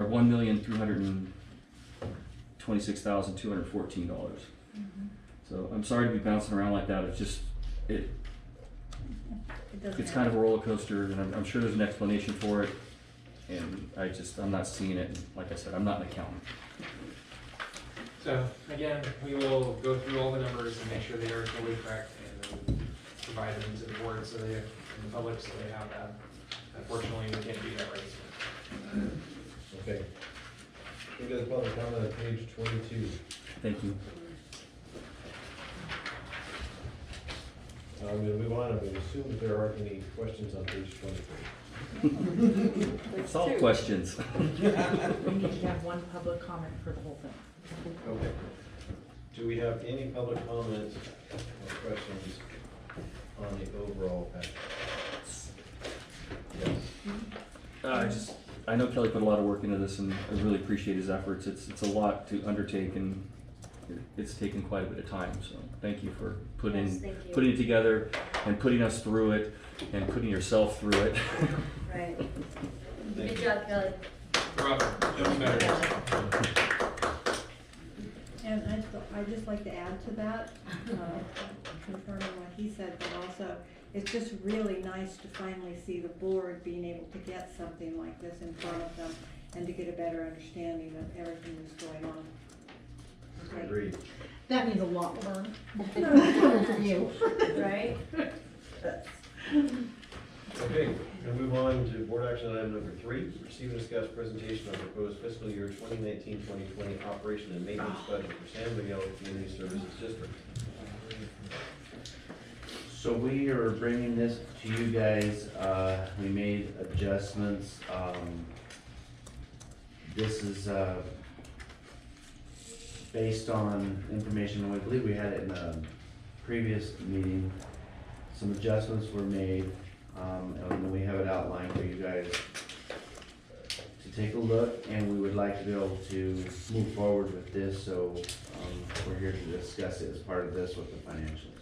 $1,326,214. So I'm sorry to be bouncing around like that. It's just it's kind of a roller coaster, and I'm sure there's an explanation for it. And I'm not seeing it. And like I said, I'm not an accountant. So again, we will go through all the numbers and make sure they are totally correct, and then provide them to the board and the public so they have that. Unfortunately, we can't do that right now. Okay. We got a public comment on page 22. Thank you. I'm going to move on. I'm going to assume that there aren't any questions on page 23. It's all questions. We need to have one public comment for the whole thing. Okay. Do we have any public comments or questions on the overall package? Yes. I know Kelly put a lot of work into this, and I really appreciate his efforts. It's a lot to undertake, and it's taken quite a bit of time. So thank you for putting it together and putting us through it and putting yourself through it. Right. Good job, Kelly. Robert, doing better. And I'd just like to add to that, confirming what he said, but also, it's just really nice to finally see the board being able to get something like this in front of them and to get a better understanding of everything that's going on. Agreed. That means a lot more coming from you. Right? Okay, we're going to move on to board action item number 3. Receive and discuss presentation of proposed fiscal year 2019-2020 operation and maintenance budget for San Miguel Community Services District. So we are bringing this to you guys. We made adjustments. This is based on information, and I believe we had it in a previous meeting. Some adjustments were made, and we have it outlined for you guys to take a look, and we would like to be able to move forward with this, so we're here to discuss it as part of this with the financials.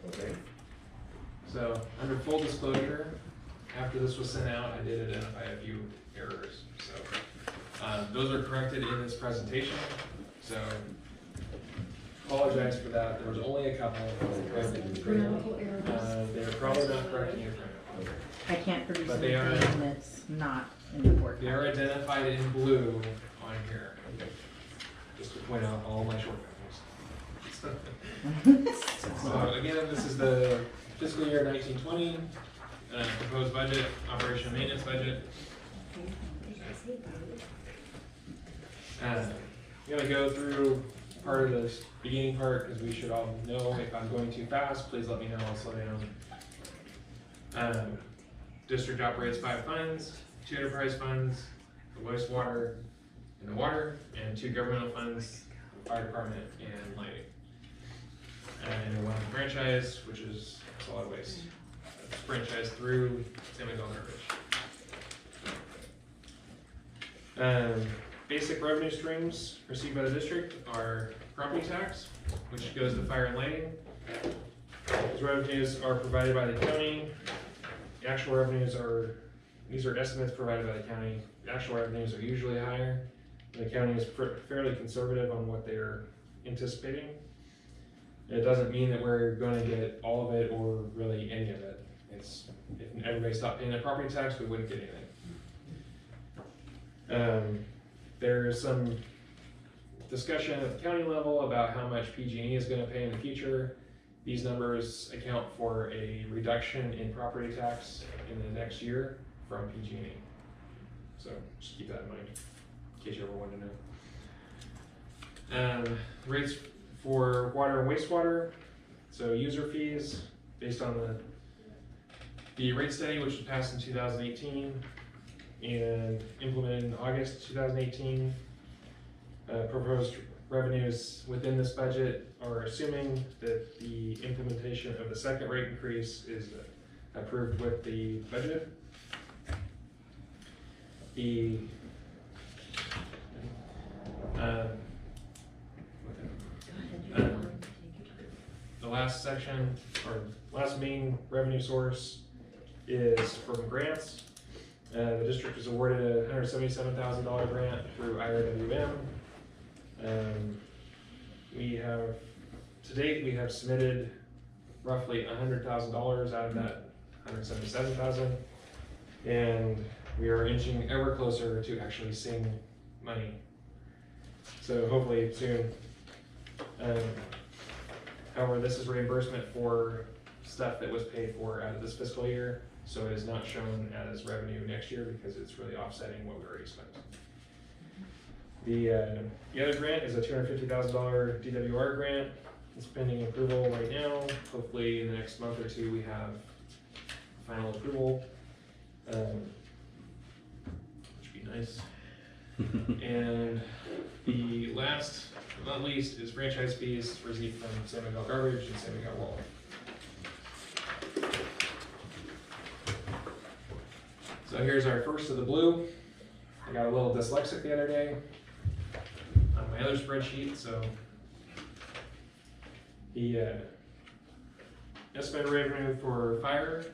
Okay. So under full disclosure, after this was sent out, I did identify a few errors. So those are corrected in this presentation. So apologize for that. There was only a couple. Grammatical errors. They're probably not correcting your grammar. I can't produce But they are- anything that's not in the board. They are identified in blue on here. Just to point out all my shortcomings. So again, this is the fiscal year 1920 proposed budget, operation and maintenance budget. I'm gonna go through part of this beginning part because we should all know if I'm going too fast. Please let me know. I'll slow down. District operates 5 funds, 2 enterprise funds, the wastewater and the water, and 2 governmental funds, the fire department and lighting. And one franchise, which is solid waste. It's franchised through San Miguel Garbage. Basic revenue streams received by the district are property tax, which goes to fire and lighting. Those revenues are provided by the county. The actual revenues these are estimates provided by the county. The actual revenues are usually higher. The county is fairly conservative on what they're anticipating. It doesn't mean that we're going to get all of it or really any of it. If everybody stopped paying their property tax, we wouldn't get anything. There's some discussion at the county level about how much PG&E is going to pay in the future. These numbers account for a reduction in property tax in the next year from PG&E. So just keep that in mind in case you ever wanted to know. Rates for water and wastewater, so user fees based on the rate study, which was passed in 2018 and implemented in August 2018. Proposed revenues within this budget are assuming that the implementation of the second rate increase is approved with the budget. The last section, or last main revenue source, is from grants. The district was awarded a $177,000 grant through IRWM. We have, to date, we have submitted roughly $100,000 out of that $177,000, and we are inching ever closer to actually seeing money. So hopefully soon. However, this is reimbursement for stuff that was paid for out of this fiscal year, so it is not shown as revenue next year because it's really offsetting what we already spent. The other grant is a $250,000 DWR grant. It's pending approval right now. Hopefully in the next month or two we have final approval, which would be nice. And the last but not least is franchise fees received from San Miguel Garbage and San Miguel Wall. So here's our first of the blue. I got a little dyslexic the other day on my other spreadsheet, so the estimated revenue for fire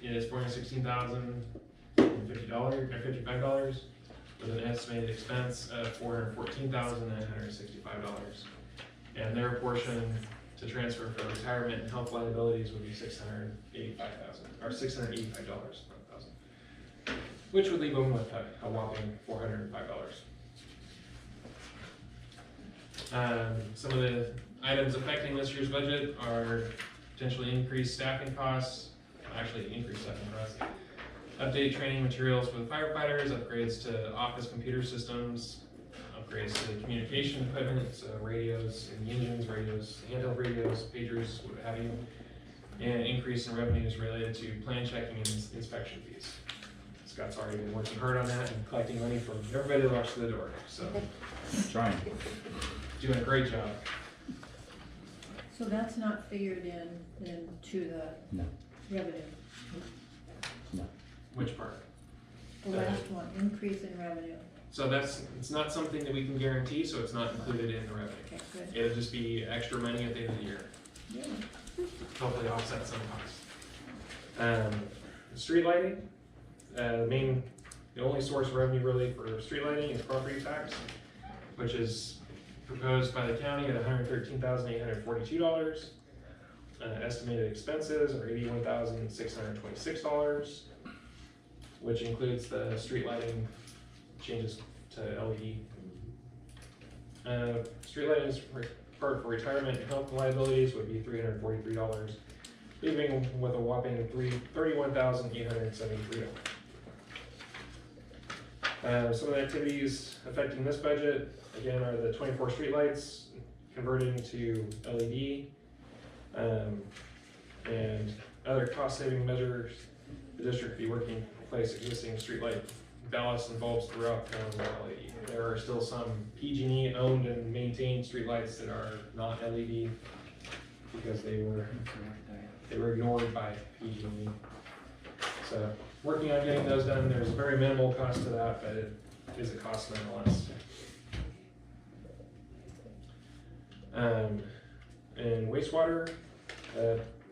is $416,055, with an estimated expense of $414,965. And their portion to transfer for retirement and health liabilities would be $685,000, which would leave them with a whopping $405. Some of the items affecting this year's budget are potentially increased staffing costs, actually increased staffing costs, update training materials for the firefighters, upgrades to office computer systems, upgrades to the communication equipment, so radios and engines, radios, handheld radios, pagers, what have you, and increase in revenues related to plan checking and inspection fees. Scott's already been working hard on that and collecting money from everybody that walks through the door, so Trying. doing a great job. So that's not figured into the No. revenue. Which part? The last one, increase in revenue. So it's not something that we can guarantee, so it's not included in the revenue. Okay, good. It'll just be extra money at the end of the year. Yeah. Hopefully offset some costs. Street lighting, the only source of revenue really for street lighting is property tax, which is proposed by the county at $113,842. Estimated expenses are $81,626, which includes the street lighting changes to LED. Street lighting for retirement and health liabilities would be $343, leaving with a whopping $31,873. Some of the activities affecting this budget, again, are the 24 streetlights converting to LED, and other cost-saving measures. The district will be working to replace existing streetlight ballasts and bulbs throughout town with LED. There are still some PG&E owned and maintained streetlights that are not LED because they were ignored by PG&E. So working on getting those done. There's a very minimal cost to that, but it is a cost nonetheless. In wastewater,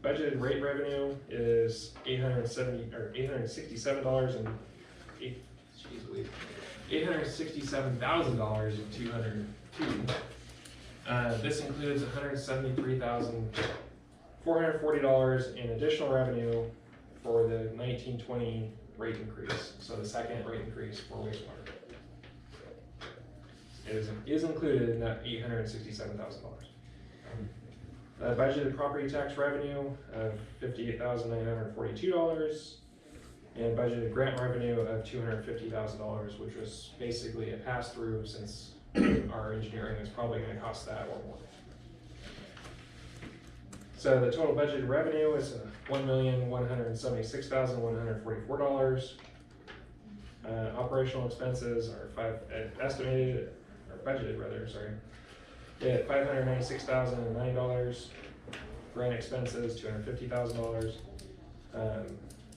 budgeted rate revenue is $867,202. This includes $173,440 in additional revenue for the 1920 rate increase, so the second rate increase for wastewater. It is included in that $867,000. Budgeted property tax revenue of $58,942, and budgeted grant revenue of $250,000, which was basically a pass-through since our engineering is probably going to cost that or more. So the total budgeted revenue is $1,176,144. Operational expenses are budgeted at $596,009. Grant expenses $250,000.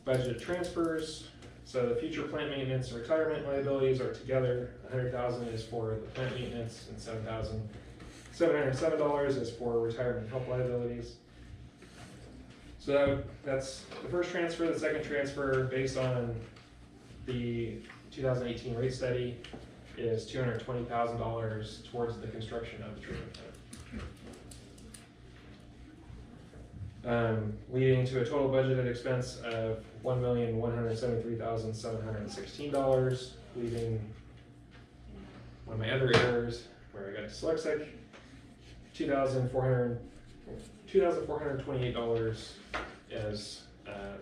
Budgeted transfers. So the future plant maintenance and retirement liabilities are together. $100,000 is for the plant maintenance, and $7,707 is for retirement and health liabilities. So that's the first transfer. The second transfer, based on the 2018 rate study is $220,000 towards the construction of the treatment plant. Leading to a total budgeted expense of $1,173,716, leaving one of my other errors where I got dyslexic, $2,428 as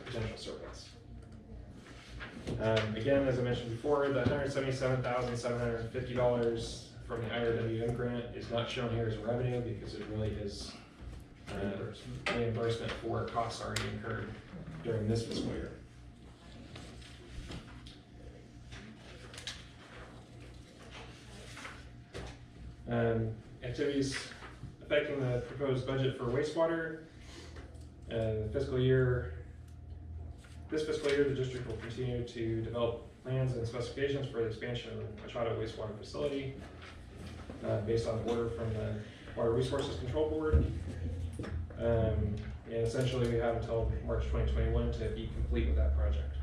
potential surplus. Again, as I mentioned before, the $177,750 from the IRWM grant is not shown here as revenue because it really is reimbursement for costs already incurred during this fiscal year. Activities affecting the proposed budget for wastewater. This fiscal year, the district will continue to develop plans and specifications for the expansion of the Machado wastewater facility based on the order from the Water Resources Control Board. And essentially, we have until March 2021 to be complete with that project.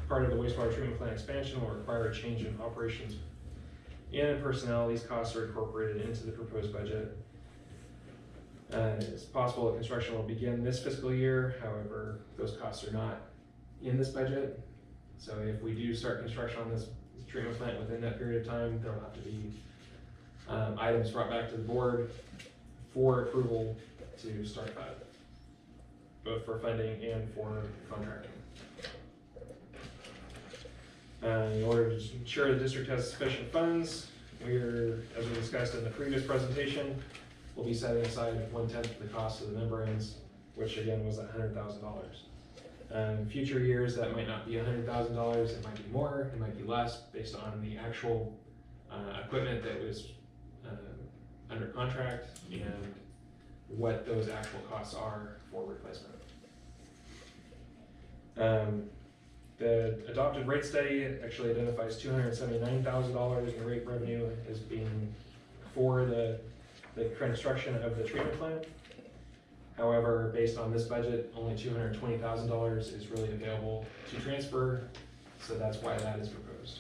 Part of the wastewater treatment plant expansion will require a change in operations and in personnel. These costs are incorporated into the proposed budget. It's possible that construction will begin this fiscal year. However, those costs are not in this budget. So if we do start construction on this treatment plant within that period of time, there will have to be items brought back to the board for approval to start that, both for funding and for contracting. In order to ensure the district has sufficient funds, as we discussed in the previous presentation, we'll be setting aside 1/10 of the cost of the membranes, which again was $100,000. Future years, that might not be $100,000, it might be more, it might be less, based on the actual equipment that was under contract and what those actual costs are for replacement. The adopted rate study actually identifies $279,000 in rate revenue as being for the construction of the treatment plant. However, based on this budget, only $220,000 is really available to transfer, so that's why that is proposed.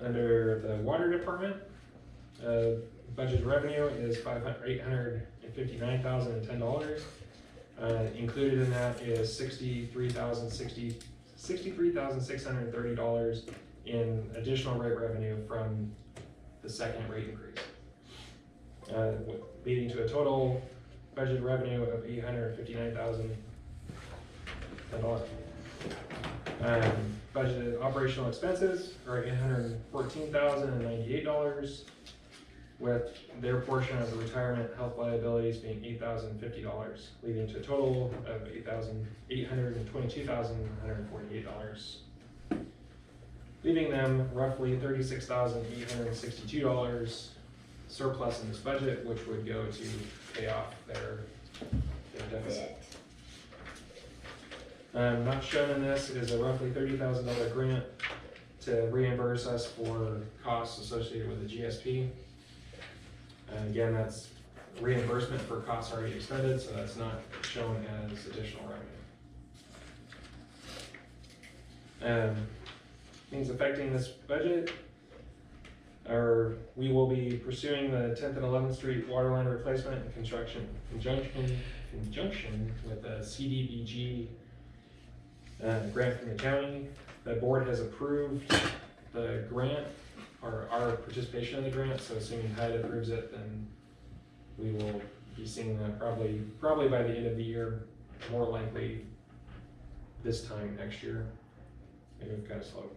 Under the water department, budget revenue is $859,010. Included in that is $63,630 in additional rate revenue from the second rate increase, leading to a total budget revenue of $859,010. Budgeted operational expenses are $814,098, with their portion of the retirement health liabilities being $8,050, leading to a total of $822,148, leaving them roughly $36,862 surplus in this budget, which would go to pay off their deficit. Not shown in this is a roughly $30,000 grant to reimburse us for costs associated with the GSP. And again, that's reimbursement for costs already expended, so that's not shown as additional revenue. Things affecting this budget are we will be pursuing the 10th and 11th Street water line replacement and construction conjunction with the CDBG grant from the county. The board has approved the grant, or our participation in the grant, so assuming HUD approves it, then we will be seeing that probably by the end of the year, more likely this time next year. Maybe we've kind of slow.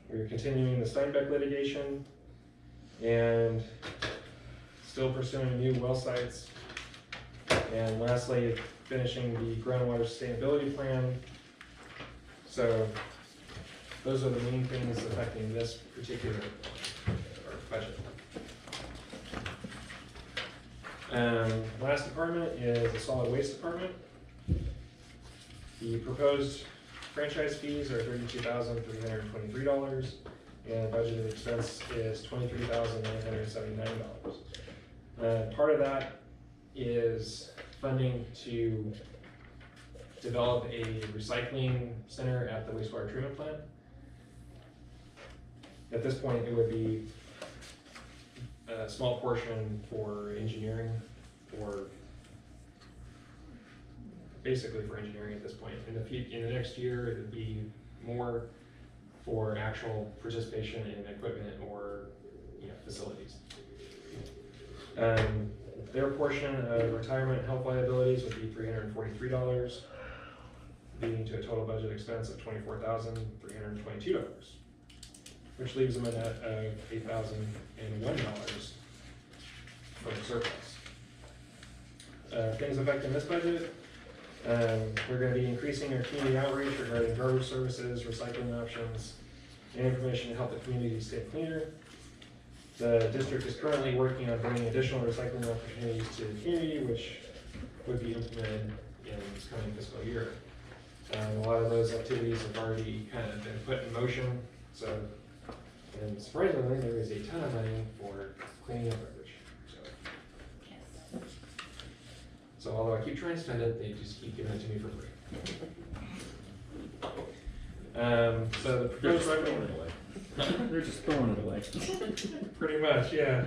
We're continuing the Steinbeck litigation and still pursuing new well sites. And lastly, finishing the groundwater sustainability plan. So those are the main things affecting this particular budget. Last department is the solid waste department. The proposed franchise fees are $32,323. and budgeted expense is $23,979. Part of that is funding to develop a recycling center at the wastewater treatment plant. At this point, it would be a small portion for engineering, or basically for engineering at this point. In the next year, it would be more for actual participation in equipment or, facilities. Their portion of retirement and health liabilities would be $343, leading to a total budget expense of $24,322, which leaves them a net of $8,001 for the surplus. Things affecting this budget. We're going to be increasing our community outreach regarding garbage services, recycling options, and information to help the community stay cleaner. The district is currently working on bringing additional recycling opportunities to the community, which would be implemented in this coming fiscal year. A lot of those activities have already kind of been put in motion, and surprisingly, there is a ton of money for cleaning up garbage. So although I keep trying to spend it, they just keep giving it to me for free. So the proposed revenue, They're just throwing it away. pretty much, yeah.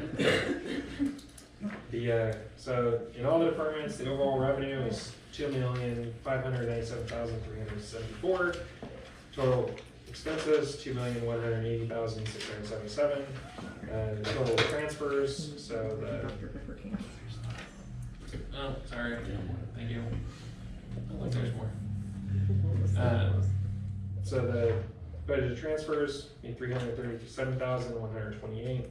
So in all the departments, the overall revenue is $2,597,374. Total expenses, $2,180,677. The total transfers, so oh, sorry, thank you. Oh, look, there's more. So the budgeted transfers be $337,128,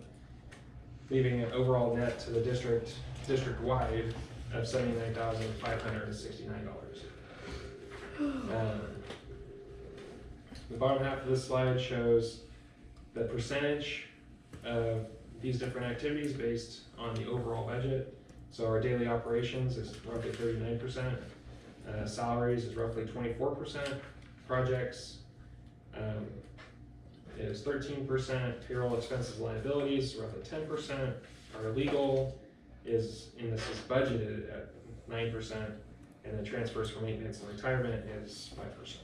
leaving an overall net to the district-wide of $79,569. The bottom half of this slide shows the percentage of these different activities based on the overall budget. So our daily operations is roughly 39%, salaries is roughly 24%, projects is 13%, payroll expenses liabilities roughly 10%, our legal is budgeted at 9%, and the transfers for maintenance and retirement is 5%.